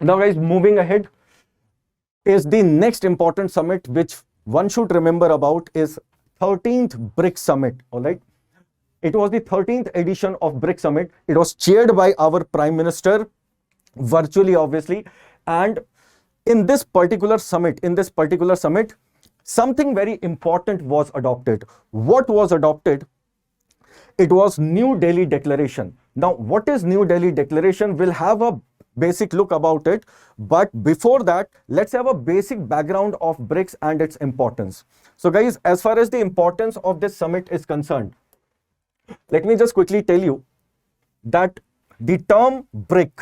Now guys, moving ahead is the next important summit which one should remember about is 13th BRICS Summit. All right. It was the 13th edition of BRICS Summit. It was chaired by our Prime Minister virtually, obviously. And in this particular summit, something very important was adopted. What was adopted? It was New Delhi Declaration. Now, what is New Delhi Declaration? We'll have a basic look about it. But before that, let's have a basic background of BRICS and its importance. So guys, as far as the importance of this summit is concerned, let me just quickly tell you that the term BRIC,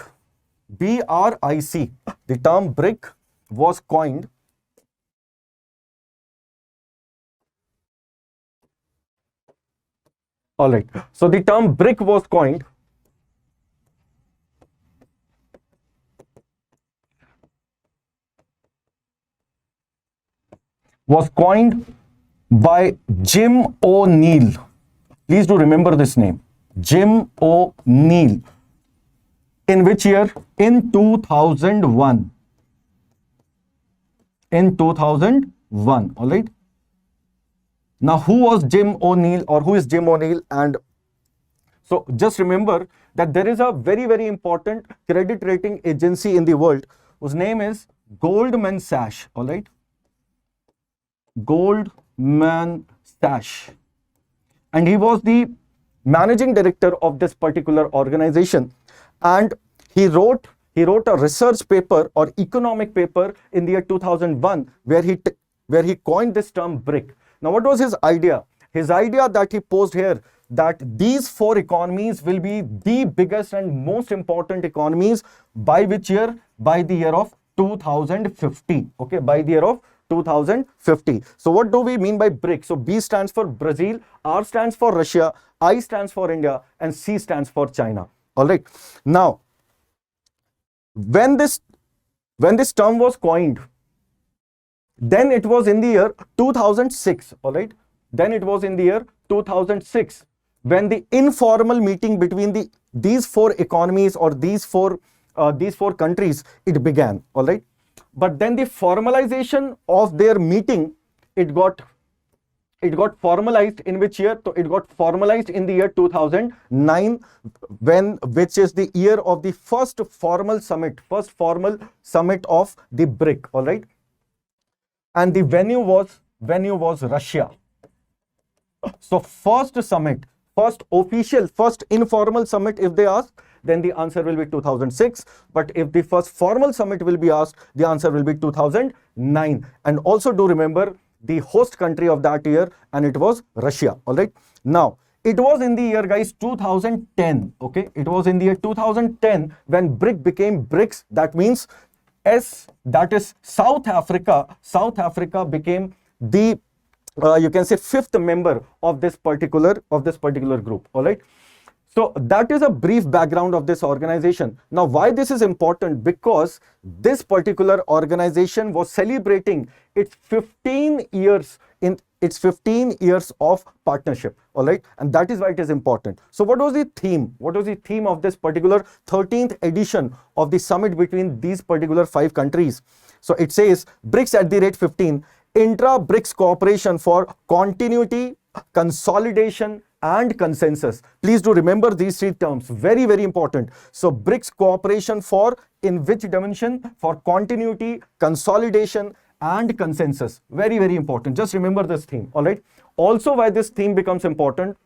B-R-I-C, the term BRIC was coined all right. So the term BRIC was coined by Jim O'Neill. Please do remember this name, Jim O'Neill. In which year? In 2001. In 2001. All right. Now, who was Jim O'Neill, or who is Jim O'Neill? And so just remember that there is a very, very important credit rating agency in the world whose name is Goldman Sachs. All right. Goldman Sachs. And he was the managing director of this particular organization. And he wrote a research paper or economic paper in the year 2001 where he coined this term BRIC. Now, what was his idea? His idea that he posed here, that these four economies will be the biggest and most important economies by which year? By the year of 2050. Okay, by the year of 2050. So what do we mean by BRIC? So B stands for Brazil, R stands for Russia, I stands for India, and C stands for China. All right. Now, when this term was coined, then it was in the year 2006. All right. Then it was in the year 2006 when the informal meeting between these four economies or these four countries, it began. All right. But then the formalization of their meeting, it got formalized in which year? So it got formalized in the year 2009, which is the year of the first formal summit of the BRIC. All right. And the venue was Russia. So first informal summit, if they ask, then the answer will be 2006. But if the first formal summit will be asked, the answer will be 2009. And also do remember the host country of that year, and it was Russia. All right. Now, it was in the year, guys, 2010. Okay. It was in the year 2010 when BRIC became BRICS. That means that is South Africa. South Africa became the you can say fifth member of this particular group. All right. So that is a brief background of this organization. Now, why this is important? Because this particular organization was celebrating its 15 years of partnership. All right. And that is why it is important. So what was the theme? What was the theme of this particular 13th edition of the summit between these particular 5 countries? So it says BRICS at the rate 15, intra-BRICS cooperation for continuity, consolidation, and consensus. Please do remember these 3 terms, very, very important. So BRICS cooperation for, in which dimension? For continuity, consolidation, and consensus. Very, very important. Just remember this theme. All right. Also, why this theme becomes important?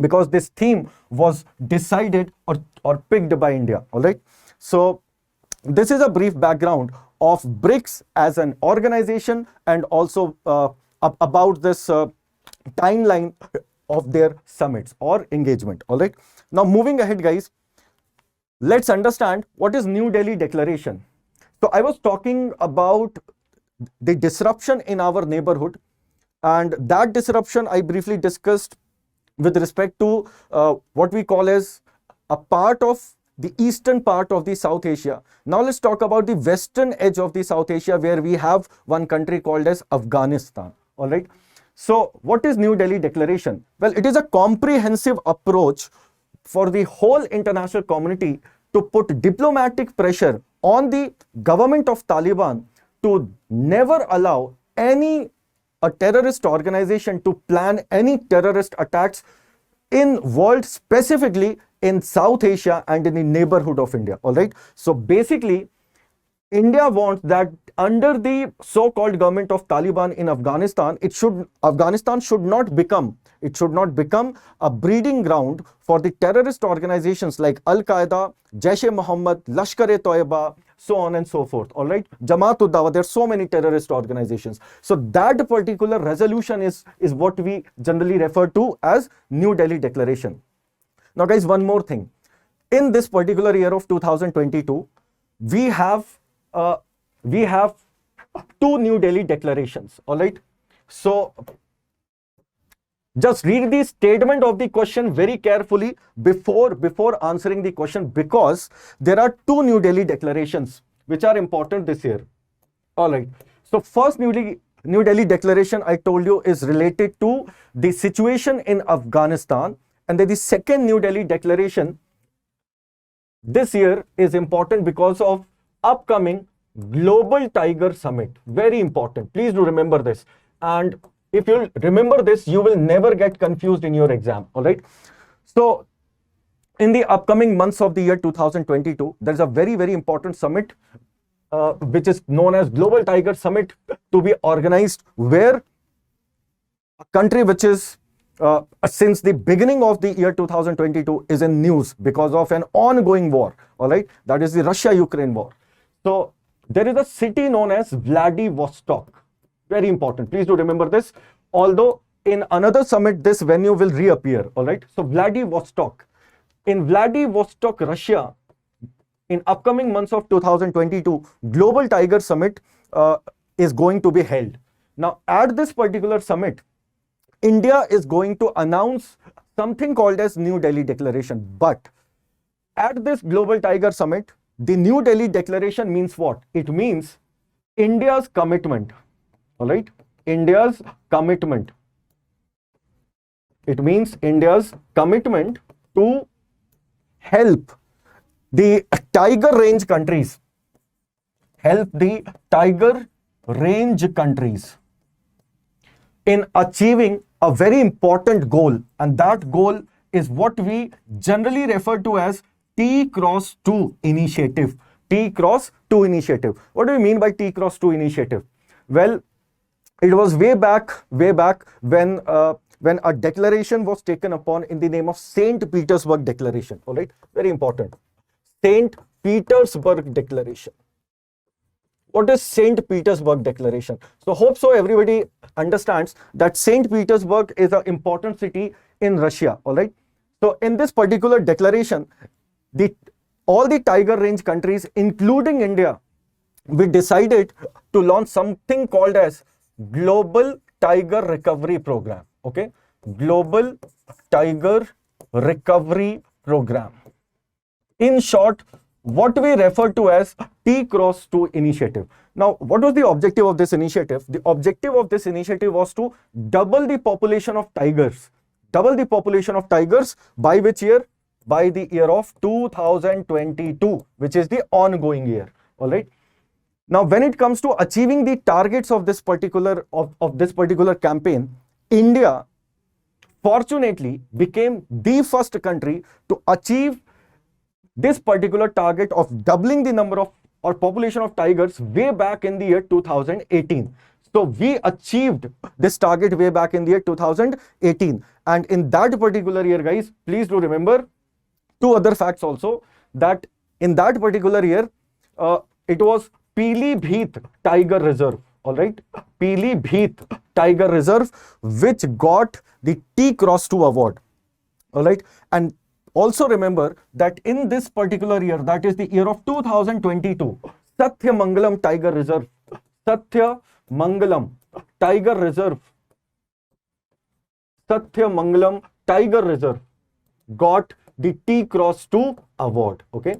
Because this theme was decided or picked by India. All right. So this is a brief background of BRICS as an organization, and also about this timeline of their summits or engagement. All right. Now, moving ahead, guys, let's understand what is New Delhi Declaration. So I was talking about the disruption in our neighborhood, and that disruption I briefly discussed with respect to what we call as a part of the eastern part of the South Asia. Now let's talk about the western edge of the South Asia, where we have one country called as Afghanistan. All right. So what is New Delhi Declaration? Well, it is a comprehensive approach for the whole international community to put diplomatic pressure on the government of Taliban to never allow a terrorist organization to plan any terrorist attacks in world, specifically in South Asia and in the neighborhood of India. All right. So basically, India wants that under the so-called government of Taliban in Afghanistan, Afghanistan should not become a breeding ground for the terrorist organizations like Al-Qaeda, Jaish-e-Mohammed, Lashkar-e-Toiba, so on and so forth. All right, Jamaat-ud-Dawa. There are so many terrorist organizations. So that particular resolution is what we generally refer to as New Delhi Declaration. Now, guys, one more thing. In this particular year of 2022, we have two New Delhi declarations. All right. So just read the statement of the question very carefully before answering the question, because there are two New Delhi declarations which are important this year. All right. So first New Delhi declaration, I told you, is related to the situation in Afghanistan, and then the second New Delhi declaration this year is important because of upcoming Global Tiger Summit. Very important. Please do remember this. And if you remember this, you will never get confused in your exam. All right. So in the upcoming months of the year 2022, there is a very, very important summit, which is known as Global Tiger Summit, to be organized, where a country which is since the beginning of the year 2022 is in news because of an ongoing war. All right. That is the Russia-Ukraine war. So there is a city known as Vladivostok. Very important. Please do remember this. Although in another summit, this venue will reappear. All right. So Vladivostok. In Vladivostok, Russia, in upcoming months of 2022, Global Tiger Summit is going to be held. Now, at this particular summit, India is going to announce something called as New Delhi Declaration. But at this Global Tiger Summit, the New Delhi Declaration means what? It means India's commitment. All right. India's commitment. It means India's commitment to help the tiger range countries. Help the tiger range countries in achieving a very important goal. And that goal is what we generally refer to as T-X-2 initiative. T-X-2 initiative. What do we mean by T-X-2 initiative? Well, it was way back when a declaration was taken upon in the name of St. Petersburg Declaration. All right, very important. St. Petersburg Declaration. What is St. Petersburg Declaration? So hope so everybody understands that St. Petersburg is an important city in Russia. All right. So in this particular declaration, all the tiger range countries, including India, we decided to launch something called as Global Tiger Recovery Program. Okay, Global Tiger Recovery Program. In short, what we refer to as T-X-2 initiative. Now, what was the objective of this initiative? The objective of this initiative was to double the population of tigers. Double the population of tigers by which year? By the year of 2022, which is the ongoing year. All right. Now, when it comes to achieving the targets of this particular campaign, India fortunately became the first country to achieve this particular target of doubling the number of or population of tigers way back in the year 2018. So we achieved this target way back in the year 2018. And in that particular year, guys, please do remember two other facts also, that in that particular year, it was Pilibhit Tiger Reserve. All right, Pilibhit Tiger Reserve, which got the T-X-2 award. All right, and also remember that in this particular year, that is the year of 2022, Satyamangalam Tiger Reserve, Satyamangalam Tiger Reserve, Satyamangalam Tiger Reserve got the T-X-2 award. Okay,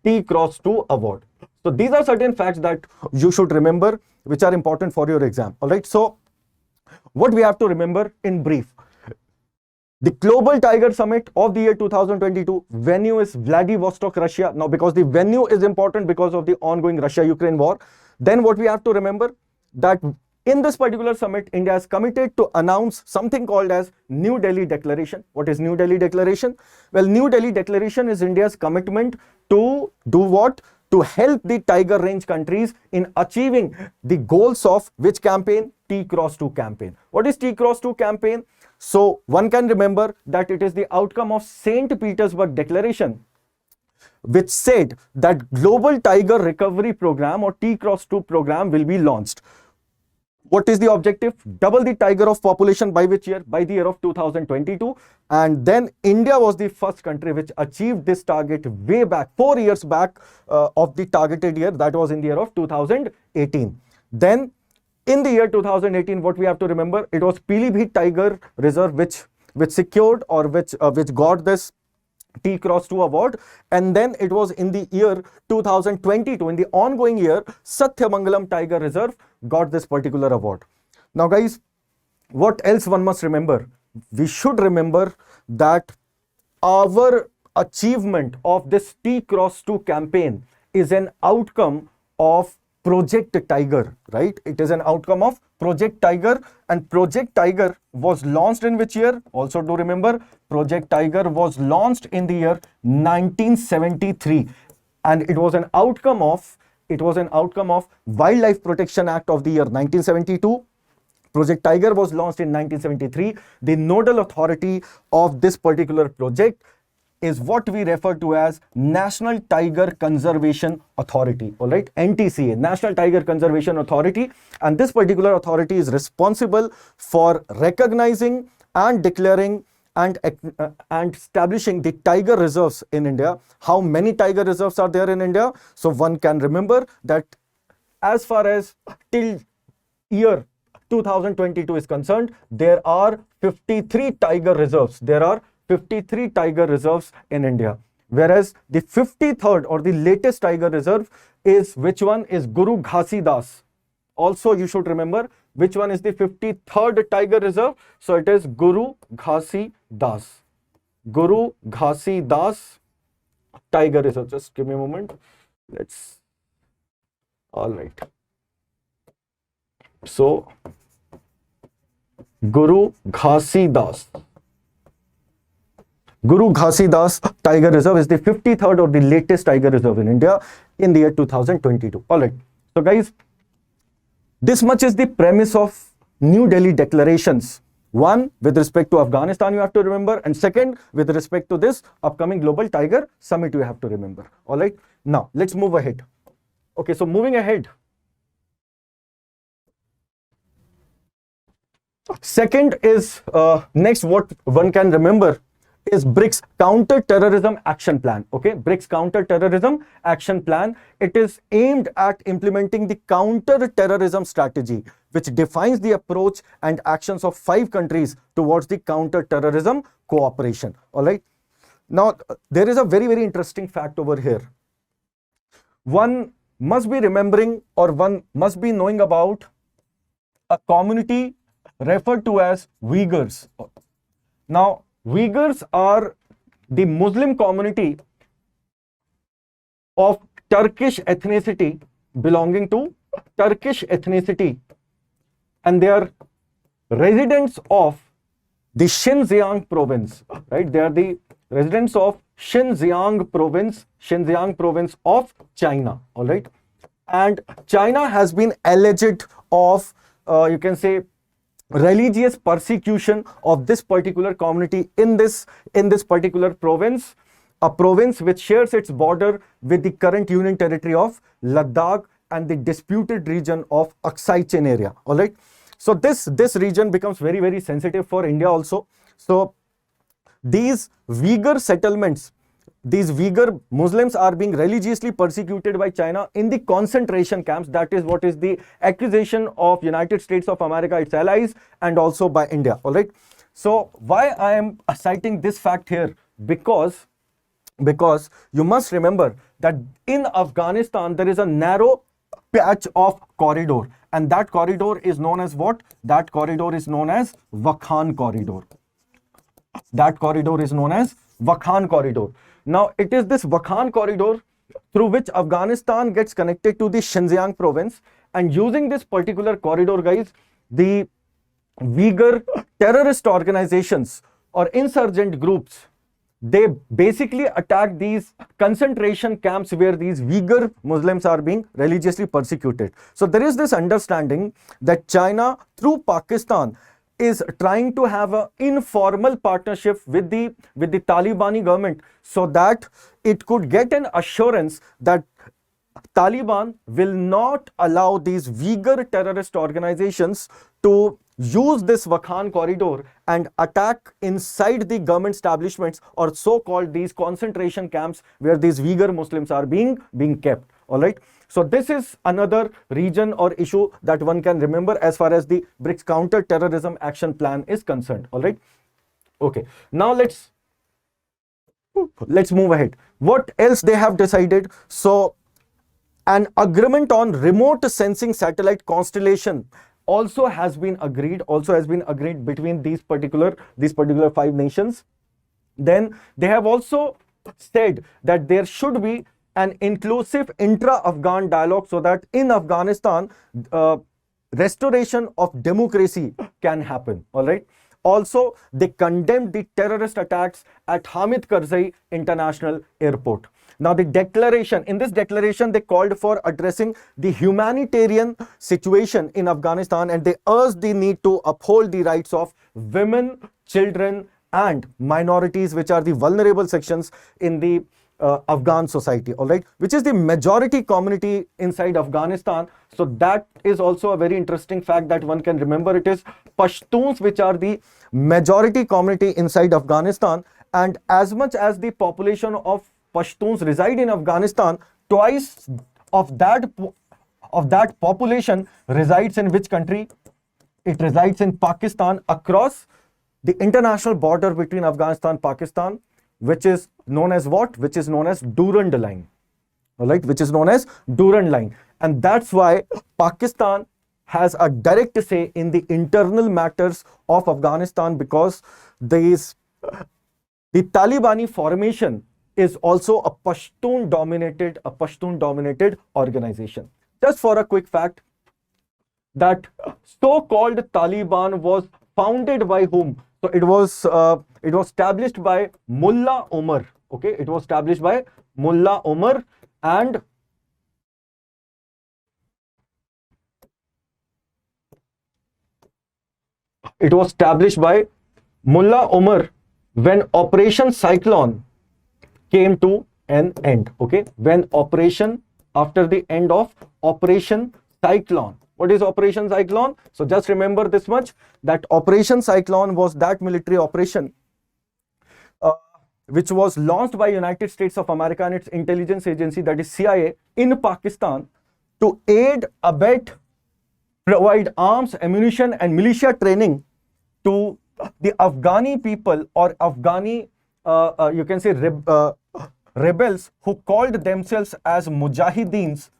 T-X-2 award. So these are certain facts that you should remember, which are important for your exam. All right. So what we have to remember in brief, The Global Tiger Summit of the year 2022, venue is Vladivostok, Russia. Now, because the venue is important because of the ongoing Russia-Ukraine war, then what we have to remember that in this particular summit, India is committed to announce something called as New Delhi Declaration. What is New Delhi Declaration? Well, New Delhi Declaration is India's commitment to do what? To help the Tiger Range countries in achieving the goals of which campaign? T-Cross-2 campaign. What is T-Cross-2 campaign? So one can remember that it is the outcome of St. Petersburg Declaration, which said that Global Tiger Recovery Program or T-Cross-2 program will be launched. What is the objective? Double the tiger of population by which year? By the year of 2022. And then India was the first country which achieved this target way back, 4 years back of the targeted year. That was in the year of 2018. Then in the year 2018, what we have to remember, it was Pilibhit Tiger Reserve which secured or which got this T-Cross-2 award. And then it was in the year 2022, in the ongoing year, Satyamangalam Tiger Reserve got this particular award. Now guys, what else one must remember? We should remember that our achievement of this T-Cross-2 campaign is an outcome of Project Tiger, right? It is an outcome of Project Tiger, and Project Tiger was launched in which year? Also do remember, Project Tiger was launched in the year 1973, and it was an outcome of Wildlife Protection Act of the year 1972. Project Tiger was launched in 1973. The nodal authority of this particular project is what we refer to as National Tiger Conservation Authority, all right, NTCA, National Tiger Conservation Authority. And this particular authority is responsible for recognizing and declaring and establishing the tiger reserves in India. How many tiger reserves are there in India? So one can remember that as far as till year 2022 is concerned, there are 53 tiger reserves. There are 53 tiger reserves in India, whereas the 53rd or the latest tiger reserve is which one? Is Guru Ghasidas. Also you should remember which one is the 53rd tiger reserve. So it is Guru Ghasidas. Guru Ghasidas Tiger Reserve. Just give me a moment. All right. So Guru Ghasidas Tiger Reserve is the 53rd or the latest tiger reserve in India in the year 2022. All right. So guys, this much is the premise of New Delhi declarations. One, with respect to Afghanistan, you have to remember. And second, with respect to this upcoming Global Tiger Summit, you have to remember. All right. Now, let's move ahead. Okay. So moving ahead. Second is, next what one can remember is BRICS Counter-Terrorism Action Plan. Okay, BRICS Counter-Terrorism Action Plan. It is aimed at implementing the counter-terrorism strategy, which defines the approach and actions of 5 countries towards the counter-terrorism cooperation. All right. Now, there is a very, very interesting fact over here. One must be remembering, or one must be knowing about a community referred to as Uyghurs. Now, Uyghurs are the Muslim community of Turkish ethnicity, belonging to Turkish ethnicity, and they are residents of the Xinjiang province, right? They are the residents of Xinjiang province of China, all right? And China has been alleged of, you can say, religious persecution of this particular community in this particular province, a province which shares its border with the current union territory of Ladakh and the disputed region of Aksai Chin area. All right. So this region becomes very, very sensitive for India also. So these Uyghur settlements, these Uyghur Muslims are being religiously persecuted by China in the concentration camps. That is what is the accusation of United States of America, its allies, and also by India. All right. So why I am citing this fact here? Because you must remember that in Afghanistan there is a narrow patch of corridor, and that corridor is known as what? That corridor is known as Wakhan corridor. That corridor is known as Wakhan corridor. Now, it is this Wakhan corridor through which Afghanistan gets connected to the Xinjiang province, and using this particular corridor, guys, the Uyghur terrorist organizations or insurgent groups, they basically attack these concentration camps where these Uyghur Muslims are being religiously persecuted. So there is this understanding that China, through Pakistan, is trying to have an informal partnership with the Talibani government, so that it could get an assurance that Taliban will not allow these Uyghur terrorist organizations to use this Wakhan corridor and attack inside the government establishments, or so-called these concentration camps where these Uyghur Muslims are being kept. All right. So this is another region or issue that one can remember as far as the BRICS counter-terrorism action plan is concerned. All right. Okay. Now let's move ahead. What else they have decided? So an agreement on remote sensing satellite constellation also has been agreed between these particular 5 nations. Then they have also said that there should be an inclusive intra-Afghan dialogue, so that in Afghanistan restoration of democracy can happen. All right. Also, they condemned the terrorist attacks at Hamid Karzai International Airport. Now, in this declaration, they called for addressing the humanitarian situation in Afghanistan, and they urged the need to uphold the rights of women, children, and minorities, which are the vulnerable sections in the Afghan society, all right, which is the majority community inside Afghanistan. So that is also a very interesting fact that one can remember. It is Pashtuns which are the majority community inside Afghanistan, and as much as the population of Pashtuns reside in Afghanistan, twice of that population resides in which country? It resides in Pakistan, across the international border between Afghanistan and Pakistan, which is known as what? Which is known as Durand Line. All right, which is known as Durand Line. And that's why Pakistan has a direct say in the internal matters of Afghanistan, because the Talibani formation is also a Pashtun dominated organization. Just for a quick fact, that so-called Taliban was founded by whom? So it was established by Mullah Omar. Okay, it was established by Mullah Omar, and it was established by Mullah Omar when Operation Cyclone came to an end. Okay, after the end of Operation Cyclone. What is Operation Cyclone? So just remember this much, that Operation Cyclone was that military operation which was launched by United States of America and its intelligence agency, that is CIA, in Pakistan to aid, abet, provide arms, ammunition and militia training to the Afghani people, or Afghani, you can say rebels, who called themselves as Mujahideens,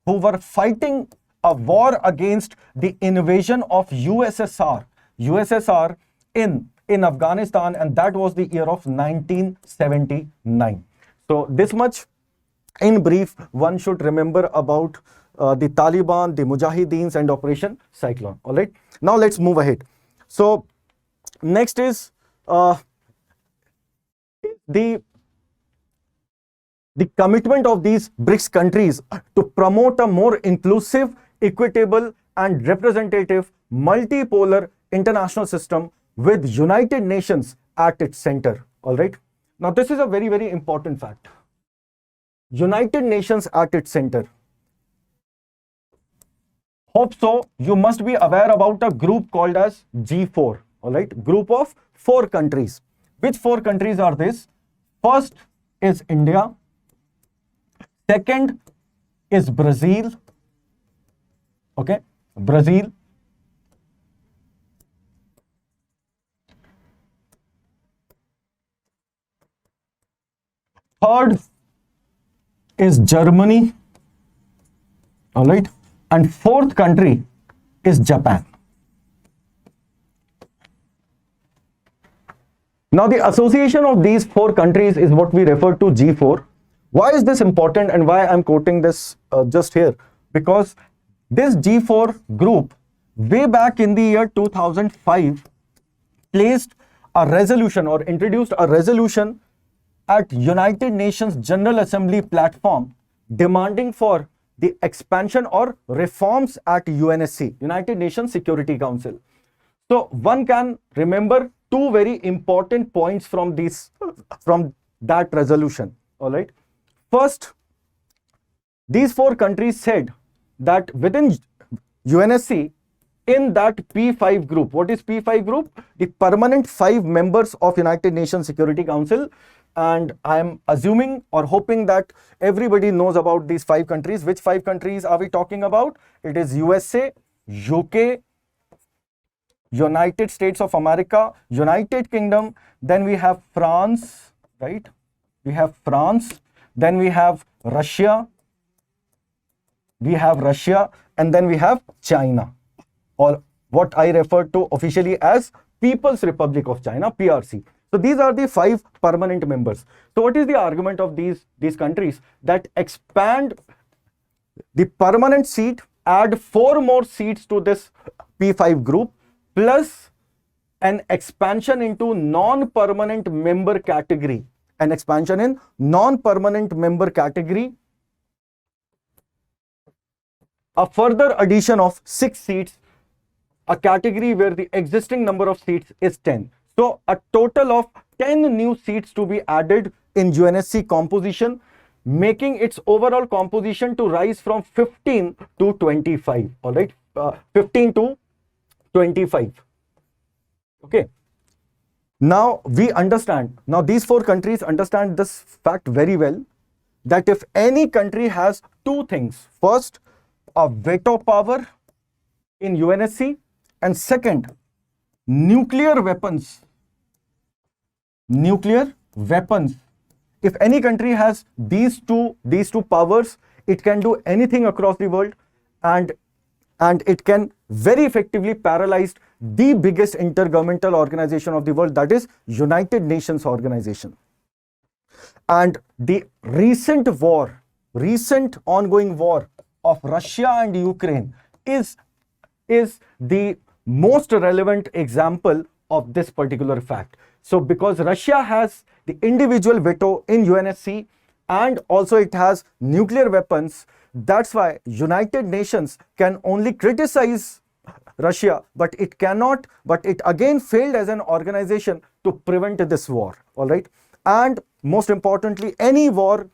who were fighting a war against the invasion of USSR in Afghanistan, and that was the year of 1979. So this much in brief one should remember about the Taliban, the Mujahideens and Operation Cyclone. All right, now let's move ahead. So next is the commitment of these BRICS countries to promote a more inclusive, equitable and representative multipolar international system with United Nations at its center. All right. Now this is a very, very important fact. United Nations at its center. Hope so you must be aware about a group called as G4. All right. Group of 4 countries. Which 4 countries are this? First is India. Second is Brazil. Okay, Brazil. Third is Germany. All right, and fourth country is Japan. Now, the association of these 4 countries is what we refer to G4. Why is this important and why I'm quoting this just here? Because this G4 group, way back in the year 2005, placed a resolution or introduced a resolution at United Nations General Assembly platform demanding for the expansion or reforms at UNSC, United Nations Security Council. So one can remember 2 very important points from that resolution. All right. First, these 4 countries said that within UNSC, in that P5 group, what is P5 group? The permanent 5 members of United Nations Security Council. And I am assuming or hoping that everybody knows about these 5 countries. Which 5 countries are we talking about? It is USA, UK, United States of America, United Kingdom, then we have France, right? We have France, then we have Russia, and then we have China, or what I refer to officially as People's Republic of China, PRC. So these are the 5 permanent members. So what is the argument of these countries? That expand the permanent seat, add 4 more seats to this P5 group, plus an expansion into non-permanent member category, an expansion in non-permanent member category, a further addition of 6 seats, a category where the existing number of seats is 10. So a total of 10 new seats to be added in UNSC composition, making its overall composition to rise from 15 to 25. All right, 15 to 25. Okay. Now we understand, now these 4 countries understand this fact very well, that if any country has 2 things, first, a veto power in UNSC, and second, nuclear weapons. If any country has these two powers, it can do anything across the world, and it can very effectively paralyze the biggest intergovernmental organization of the world, that is United Nations organization. And the recent ongoing war of Russia and Ukraine is the most relevant example of this particular fact. So because Russia has the individual veto in UNSC and also it has nuclear weapons, that's why United Nations can only criticize Russia, but it again failed as an organization to prevent this war. All right. And most importantly, any war,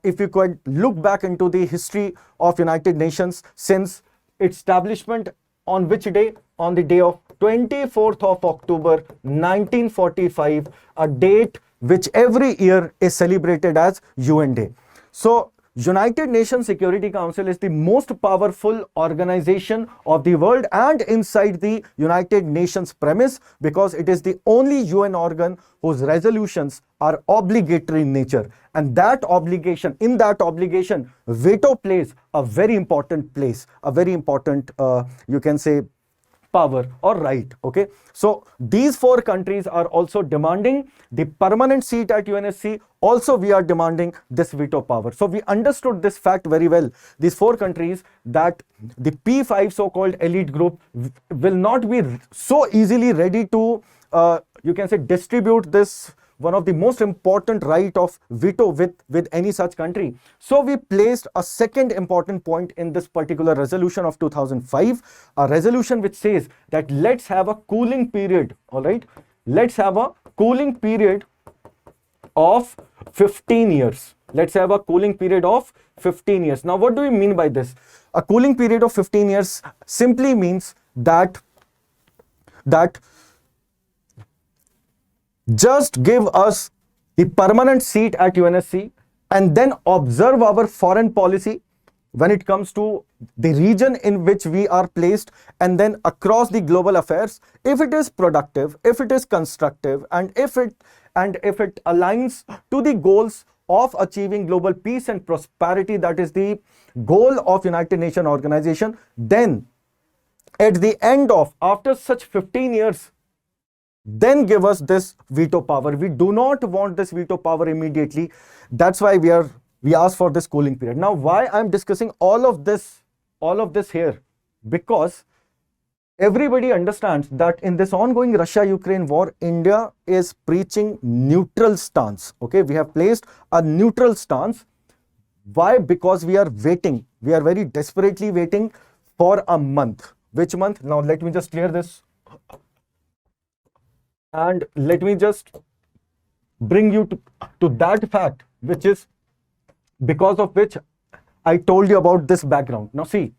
if you could look back into the history of United Nations since its establishment, on which day? On the day of 24th of October 1945, a date which every year is celebrated as UN Day. So United Nations Security Council is the most powerful organization of the world and inside the United Nations premise, because it is the only UN organ whose resolutions are obligatory in nature. And that obligation, veto plays a very important place, a very important, you can say, power or right. Okay, so these 4 countries are also demanding the permanent seat at UNSC. Also we are demanding this veto power. So we understood this fact very well, these 4 countries, that the P5 so-called elite group will not be so easily ready to you can say distribute this, one of the most important right of veto with any such country. So we placed a second important point in this particular resolution of 2005, a resolution which says that let's have a cooling period. All right, let's have a cooling period of 15 years. Let's have a cooling period of 15 years. Now, what do we mean by this? A cooling period of 15 years simply means that just give us the permanent seat at UNSC and then observe our foreign policy when it comes to the region in which we are placed, and then across the global affairs, if it is productive, if it is constructive, and if it aligns to the goals of achieving global peace and prosperity, that is the goal of United Nations organization, then at the end of, after such 15 years, then give us this veto power. We do not want this veto power immediately. That's why we ask for this cooling period. Now, why I'm discussing all of this here? Because everybody understands that in this ongoing Russia-Ukraine war, India is preaching neutral stance. Okay, we have placed a neutral stance. Why? Because we are waiting. We are very desperately waiting for a month. Which month? Now, let me just clear this. And let me just bring you to that fact, which is because of which I told you about this background. Now, see,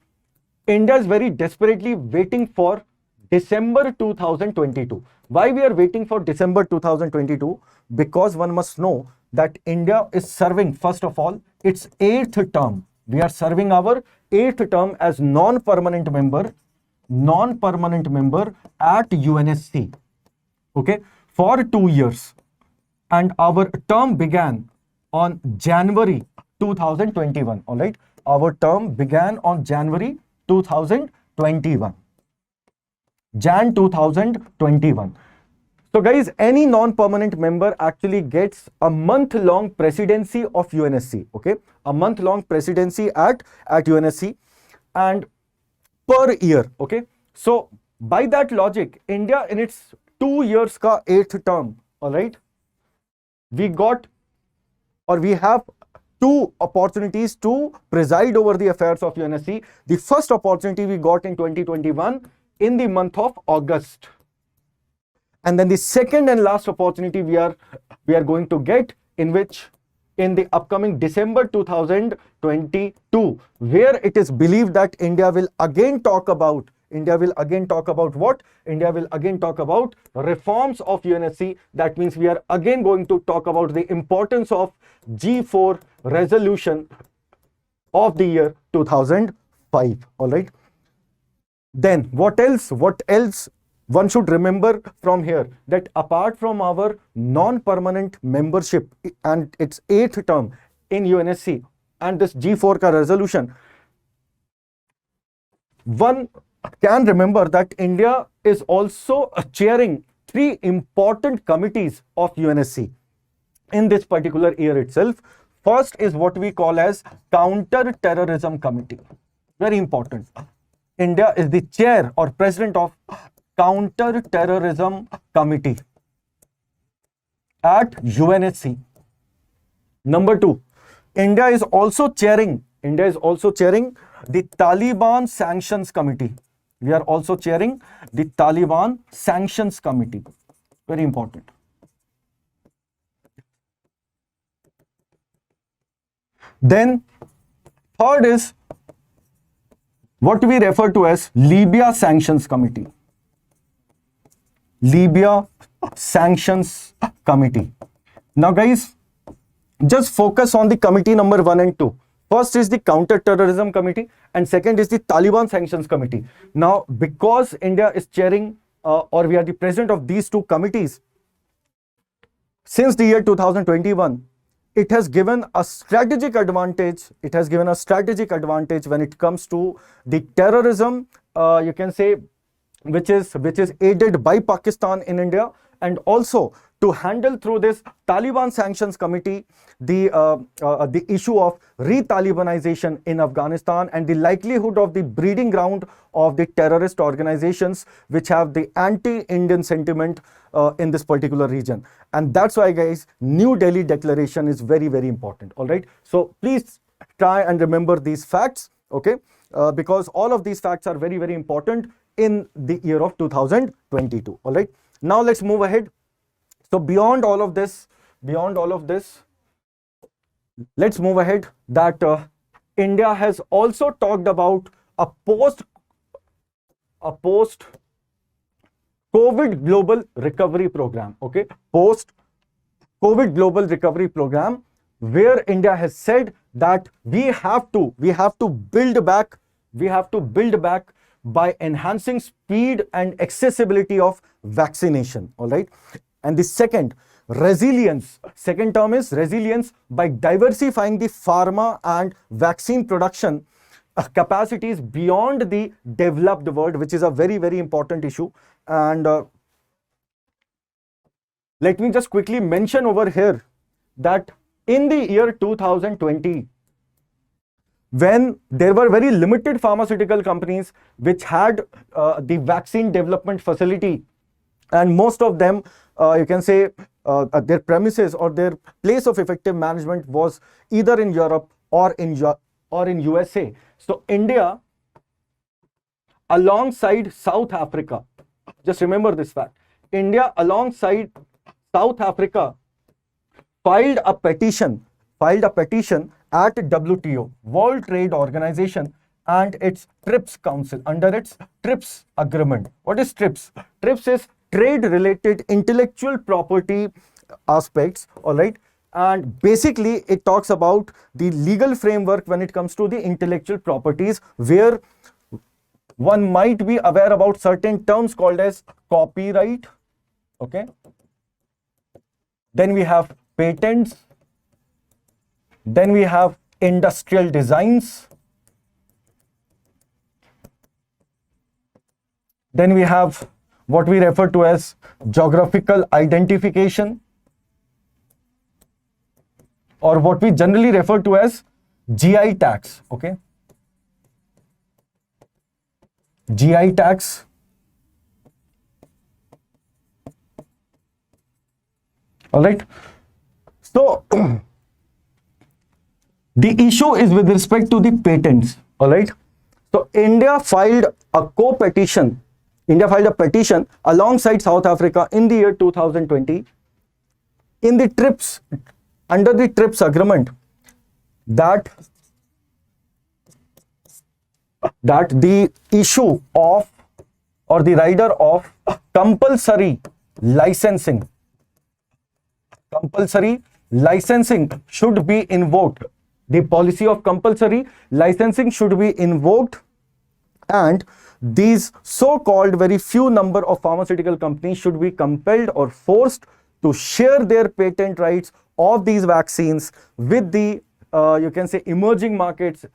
India is very desperately waiting for December 2022. Why we are waiting for December 2022? Because one must know that India is serving, first of all, its 8th term. We are serving our 8th term as non-permanent member at UNSC. Okay, for 2 years. And our term began on January 2021. All right, our term began on January 2021. Jan 2021. So guys, any non-permanent member actually gets a month-long presidency of UNSC. Okay, a month-long presidency at UNSC, and per year. Okay, so by that logic, India in its 2 years ka 8th term, all right, we have 2 opportunities to preside over the affairs of UNSC. The first opportunity we got in 2021 in the month of August. And then the second and last opportunity we are going to get in the upcoming December 2022, where it is believed that India will again talk about what? India will again talk about reforms of UNSC. That means we are again going to talk about the importance of G4 resolution of the year 2005. All right. Then what else one should remember from here? That apart from our non-permanent membership and its 8th term in UNSC and this G4 ka resolution, one can remember that India is also chairing 3 important committees of UNSC in this particular year itself. First is what we call as Counter-Terrorism Committee. Very important. India is the chair or president of Counter-Terrorism Committee at UNSC. Number 2, India is also chairing the Taliban Sanctions Committee. We are also chairing the Taliban Sanctions Committee. Very important. Then third is what we refer to as Libya Sanctions Committee. Libya Sanctions Committee. Now guys, just focus on the committee number 1 and 2. First is the Counter-Terrorism Committee and second is the Taliban Sanctions Committee. Now, because India is chairing or we are the president of these 2 committees, since the year 2021, it has given a strategic advantage. It has given a strategic advantage when it comes to the terrorism, you can say, which is aided by Pakistan in India, and also to handle through this Taliban Sanctions Committee the issue of re-Talibanization in Afghanistan and the likelihood of the breeding ground of the terrorist organizations which have the anti-Indian sentiment in this particular region. And that's why, guys, New Delhi Declaration is very, very important. All right. So please try and remember these facts, okay? Because all of these facts are very, very important in the year of 2022. All right. Now let's move ahead. So beyond all of this, let's move ahead that India has also talked about a post-COVID global recovery program. Okay, post-COVID global recovery program, where India has said that we have to build back by enhancing speed and accessibility of vaccination. All right. And the second term is resilience by diversifying the pharma and vaccine production capacities beyond the developed world, which is a very, very important issue. And Let me just quickly mention over here that in the year 2020, when there were very limited pharmaceutical companies which had the vaccine development facility, and most of them, you can say, their premises or their place of effective management was either in Europe or in USA. So India, alongside South Africa, just remember this fact, India alongside South Africa filed a petition at WTO, World Trade Organization, and its TRIPS Council, under its TRIPS agreement. What is TRIPS? TRIPS is trade related intellectual property aspects, all right? And basically it talks about the legal framework when it comes to the intellectual properties, where one might be aware about certain terms called as copyright, okay? Then we have patents, then we have industrial designs, then we have what we refer to as geographical identification, or what we generally refer to as GI tags, okay? GI tags. All right. So the issue is with respect to the patents. All right. So India filed a petition alongside South Africa in the year 2020 in the TRIPS, under the TRIPS agreement, that the issue of, or the rider of, compulsory licensing should be invoked. The policy of compulsory licensing should be invoked, and these so-called very few number of pharmaceutical companies should be compelled or forced to share their patent rights of these vaccines with the you can say emerging markets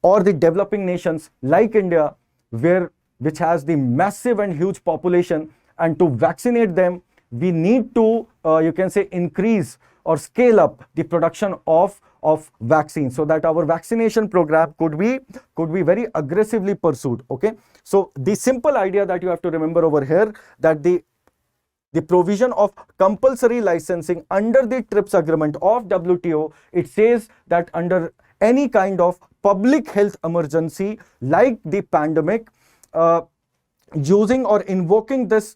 or the developing nations like India, which has the massive and huge population, and to vaccinate them we need to you can say increase or scale up the production of vaccines, so that our vaccination program could be very aggressively pursued. Okay, so the simple idea that you have to remember over here, that the provision of compulsory licensing under the TRIPS agreement of WTO, it says that under any kind of public health emergency like the pandemic, using or invoking this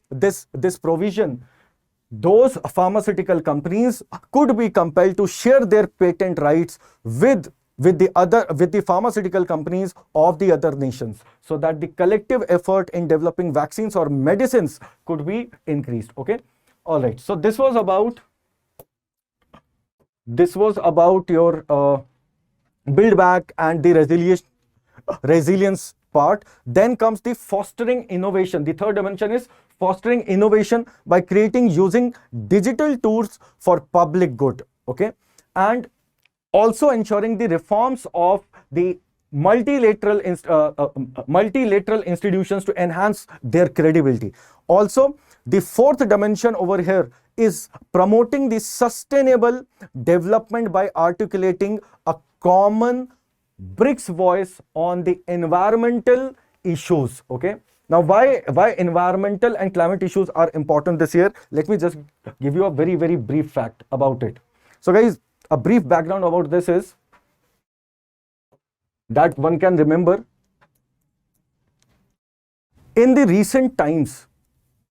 provision, those pharmaceutical companies could be compelled to share their patent rights with the pharmaceutical companies of the other nations, so that the collective effort in developing vaccines or medicines could be increased. Okay, all right. So this was about your build back and the resilience part. Then comes the fostering innovation. The third dimension is fostering innovation by using digital tools for public good. Okay, and also ensuring the reforms of the multilateral institutions to enhance their credibility. Also, the fourth dimension over here is promoting the sustainable development by articulating a common BRICS voice on the environmental issues. Okay, now why environmental and climate issues are important this year? Let me just give you a very brief fact about it. So guys, a brief background about this is that one can remember, in the recent times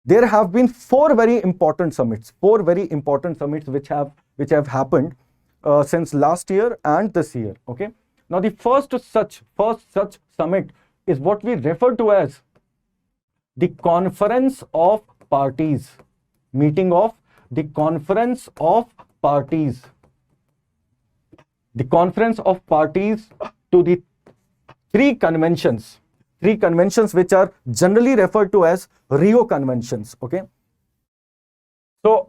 there have been four very important summits which have happened since last year and this year. Okay, now the first such summit is what we refer to as the Conference of Parties, meeting of the Conference of Parties. The Conference of Parties to the three conventions which are generally referred to as Rio Conventions. Okay, so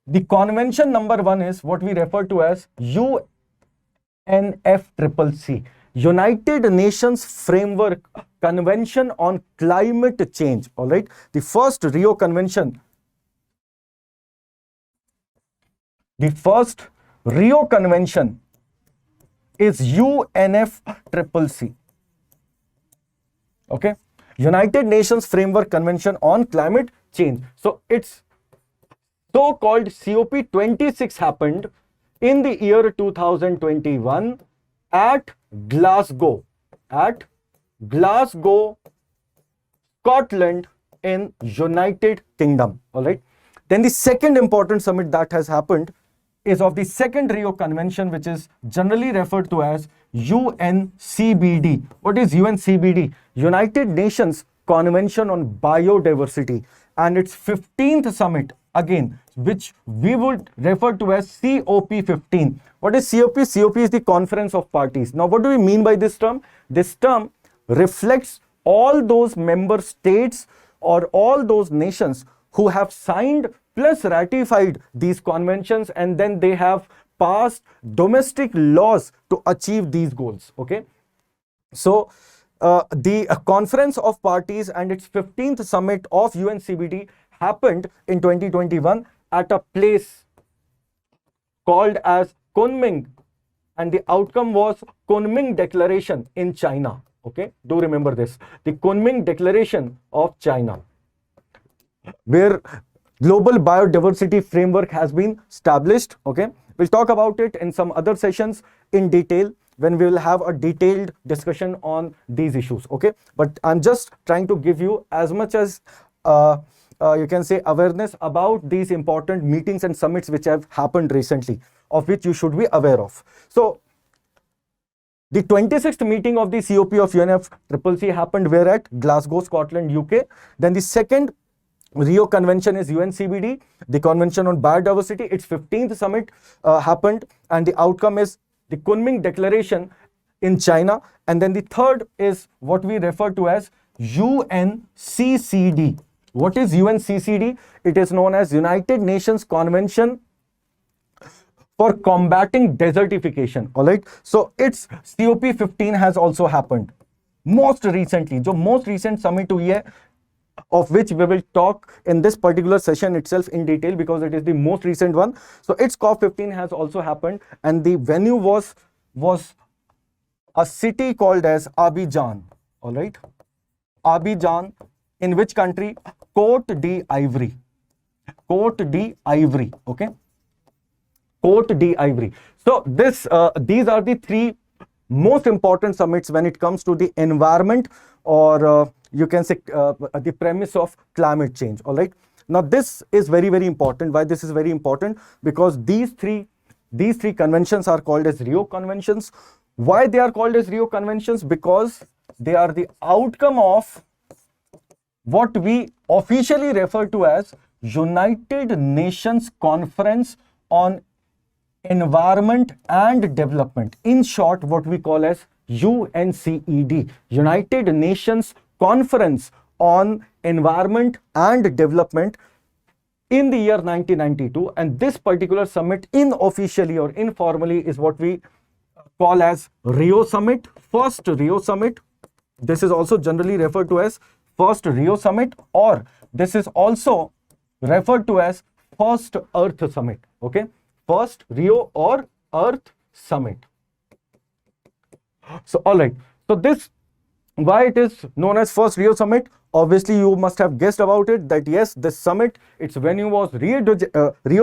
the convention number 1 is what we refer to as UNFCCC, United Nations Framework Convention on Climate Change. All right, the first Rio Convention The first Rio Convention is UNFCCC. Okay, United Nations Framework Convention on Climate Change. So it's so-called COP26 happened in the year 2021 at Glasgow, Scotland in United Kingdom. All right. Then the second important summit that has happened is of the second Rio Convention, which is generally referred to as UNCBD. What is UNCBD? United Nations Convention on Biodiversity, and its 15th summit, again, which we would refer to as COP15. What is COP? COP is the Conference of Parties. Now, what do we mean by this term? This term reflects all those member states or all those nations who have signed plus ratified these conventions, and then they have passed domestic laws to achieve these goals. Okay, so the Conference of Parties and its 15th summit of UNCBD happened in 2021 at a place called as Kunming, and the outcome was Kunming Declaration in China. Okay, do remember this, the Kunming Declaration of China, where global biodiversity framework has been established. Okay, we'll talk about it in some other sessions in detail when we will have a detailed discussion on these issues. Okay, but I'm just trying to give you as much as you can say awareness about these important meetings and summits which have happened recently, of which you should be aware of. So the 26th meeting of the COP of UNFCCC happened where? At Glasgow, Scotland, UK. Then the second Rio Convention is UNCBD, the Convention on Biodiversity. Its 15th summit happened, and the outcome is the Kunming Declaration in China. And then the third is what we refer to as UNCCD. What is UNCCD? It is known as United Nations Convention for Combating Desertification. All right. So its COP15 has also happened most recently. जो most recent summit हुई है, of which we will talk in this particular session itself in detail because it is the most recent one. So its COP15 has also happened, and the venue was a city called as Abidjan. All right, Abidjan, in which country? Côte d'Ivoire. Côte d'Ivoire. Okay, Côte d'Ivoire. So these are the three most important summits when it comes to the environment, or you can say the premise of climate change. All right. Now this is very, very important. Why this is very important? Because these three conventions are called as Rio Conventions. Why they are called as Rio Conventions? Because they are the outcome of what we officially refer to as United Nations Conference on Environment and Development. In short, what we call as UNCED, United Nations Conference on Environment and Development, in the year 1992. And this particular summit, unofficially or informally, is what we call as Rio Summit, first Rio Summit. This is also generally referred to as first Rio Summit, or this is also referred to as first Earth Summit. Okay, first Rio or Earth Summit. So all right, so this, why it is known as first Rio Summit? Obviously you must have guessed about it, that yes, this summit, its venue was Rio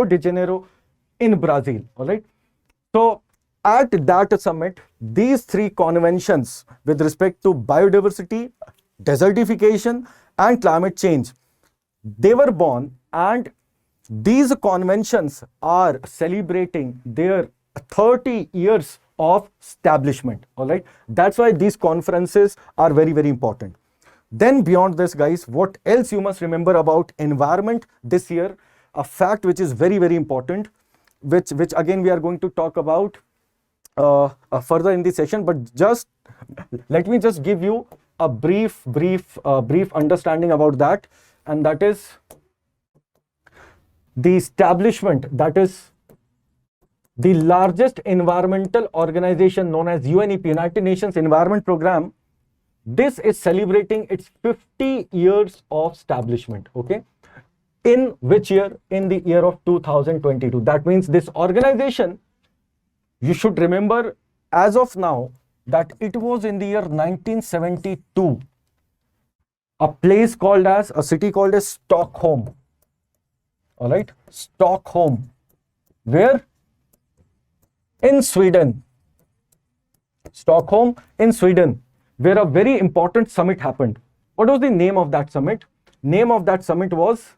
de Janeiro in Brazil. All right, so at that summit, these three conventions with respect to biodiversity, desertification and climate change, they were born, and these conventions are celebrating their 30 years of establishment. All right, that's why these conferences are very, very important. Then beyond this, guys, what else you must remember about environment this year? A fact which is very, very important, which again we are going to talk about further in this session, but just let me just give you a brief understanding about that, and that is the establishment, that is the largest environmental organization known as UNEP, United Nations Environment Program. This is celebrating its 50 years of establishment. Okay, In which year? In the year of 2022. That means this organization, you should remember as of now that it was in the year 1972. A city called as Stockholm. All right, Stockholm. Where? In Sweden. Stockholm in Sweden, where a very important summit happened. What was the name of that summit? Name of that summit was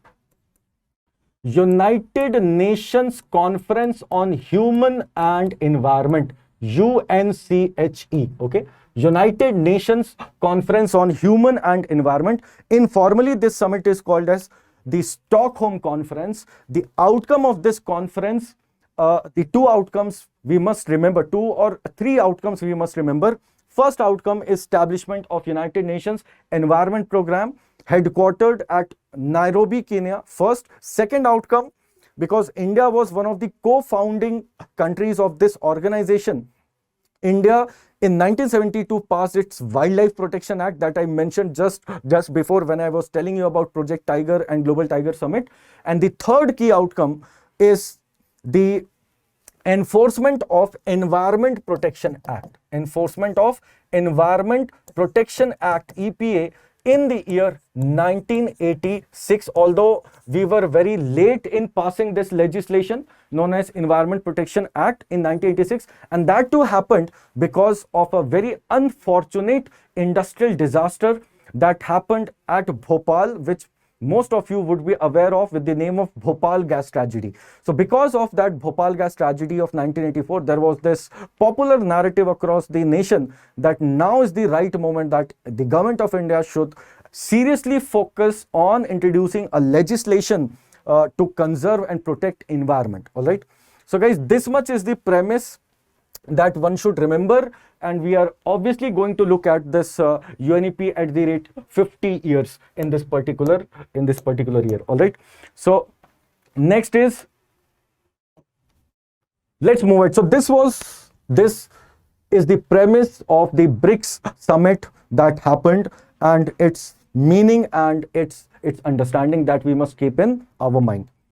United Nations Conference on Human and Environment, UNCHE. Okay, United Nations Conference on Human and Environment. Informally, this summit is called as the Stockholm Conference. The outcome of this conference, the two outcomes we must remember, two or three outcomes we must remember. First outcome is establishment of United Nations Environment Program, headquartered at Nairobi, Kenya. First. Second outcome, because India was one of the co-founding countries of this organization, India in 1972 passed its Wildlife Protection Act that I mentioned just before when I was telling you about Project Tiger and Global Tiger Summit. And the third key outcome is the Enforcement of Environment Protection Act. Enforcement of Environment Protection Act, EPA, in the year 1986, although we were very late in passing this legislation known as Environment Protection Act in 1986, and that too happened because of a very unfortunate industrial disaster that happened at Bhopal, which most of you would be aware of with the name of Bhopal gas tragedy. So because of that Bhopal gas tragedy of 1984, there was this popular narrative across the nation that now is the right moment that the government of India should seriously focus on introducing a legislation to conserve and protect environment. All right. So guys, this much is the premise that one should remember, and we are obviously going to look at this UNEP at the rate 50 years in this particular year. All right, so next is, let's move it. So this is the premise of the BRICS summit that happened, and its meaning and its understanding that we must keep in our mind.